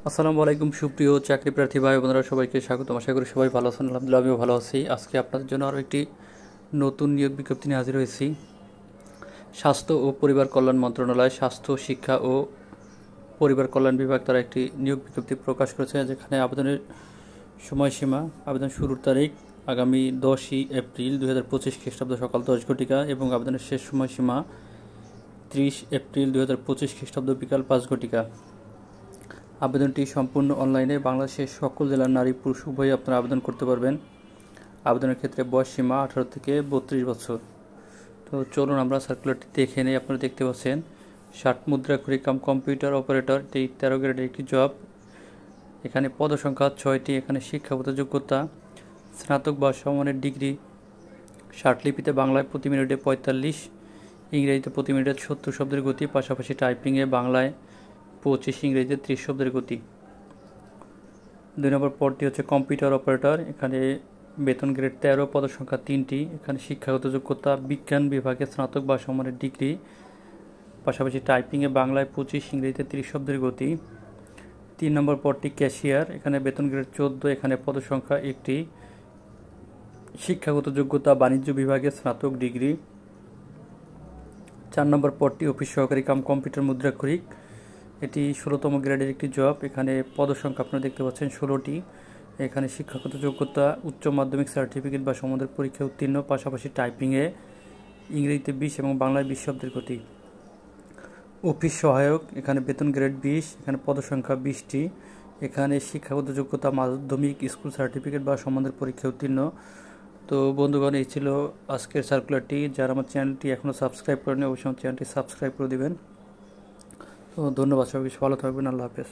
আসসালামু আলাইকুম সুপ্রিয় চাকরি প্রার্থী ভাই বোনেরা, সবাইকে স্বাগতম। আশা করি সবাই ভালো আছেন। আলহামদুলিল্লাহ আমিও ভালো আছি। আজকে আপনাদের জন্য আরও একটি নতুন নিয়োগ বিজ্ঞপ্তি নিয়ে হাজির হয়েছি। স্বাস্থ্য ও পরিবার কল্যাণ মন্ত্রণালয়, স্বাস্থ্য শিক্ষা ও পরিবার কল্যাণ বিভাগ তারা একটি নিয়োগ বিজ্ঞপ্তি প্রকাশ করেছে, যেখানে আবেদনের সময়সীমা, আবেদন শুরুর তারিখ আগামী 10ই এপ্রিল 2025 খ্রিস্টাব্দ সকাল 10 ঘটিকা এবং আবেদনের শেষ সময়সীমা 30 এপ্রিল 2025 খ্রিস্টাব্দ বিকাল 5 ঘটিকা। আবেদনটি সম্পূর্ণ অনলাইনে। বাংলাদেশের সকল জেলার নারী পুরুষ উভয়ই আপনারা আবেদন করতে পারবেন। আবেদনের ক্ষেত্রে বয়স সীমা 18 থেকে 32 বছর। তো চলুন আমরা সার্কুলারটি দেখে নেই। আপনারা দেখতে পাচ্ছেন 60 মুদ্রাক্ষরিক কম্পিউটার অপারেটর, 13 গ্রেডের একটি জব। এখানে পদসংখ্যা 6টি। এখানে শিক্ষাগত যোগ্যতা স্নাতক বা সমমানের ডিগ্রি। লিপিতে বাংলায় প্রতি মিনিটে 45, ইংরেজিতে প্রতি মিনিটে 70 শব্দের গতি, পাশাপাশি টাইপিংয়ে বাংলায় 25, ইংরেজিতে 30 শব্দের গতি। 2 নম্বর পদটি হচ্ছে কম্পিউটার অপারেটর। এখানে বেতন গ্রেড 13, পদসংখ্যা 3টি। এখানে শিক্ষাগত যোগ্যতা বিজ্ঞান বিভাগে স্নাতক বা সমমানের ডিগ্রি, পাশাপাশি টাইপিংয়ে বাংলায় 25, ইংরেজিতে 30 শব্দের গতি। 3 নম্বর পদটি ক্যাশিয়ার। এখানে বেতন গ্রেড 14, এখানে পদসংখ্যা 1টি। শিক্ষাগত যোগ্যতা বাণিজ্য বিভাগে স্নাতক ডিগ্রি। 4 নম্বর পদটি অফিস সহকারী কম্পিউটার মুদ্রাক্ষরিক। এটি 16তম গ্রেডের একটি জব। এখানে পদসংখ্যা আপনারা দেখতে পাচ্ছেন 16টি। এখানে শিক্ষাগত যোগ্যতা উচ্চ মাধ্যমিক সার্টিফিকেট বা সমমানের পরীক্ষায় উত্তীর্ণ, পাশাপাশি টাইপিংয়ে ইংরেজিতে 20 এবং বাংলায় 20 শব্দের গতি। অফিস সহায়ক। এখানে বেতন গ্রেড 20, এখানে পদসংখ্যা 20টি। এখানে শিক্ষাগত যোগ্যতা মাধ্যমিক স্কুল সার্টিফিকেট বা সমমানের পরীক্ষায় উত্তীর্ণ। তো বন্ধুগণ, এই ছিল আজকের সার্কুলারটি। যারা আমার চ্যানেলটি এখনও সাবস্ক্রাইব করেনি অবশ্যই আমার চ্যানেলটি সাবস্ক্রাইব করে দেবেন। তো ধন্যবাদ, সবাই ভালো থাকবেন। আল্লাহ হাফেজ।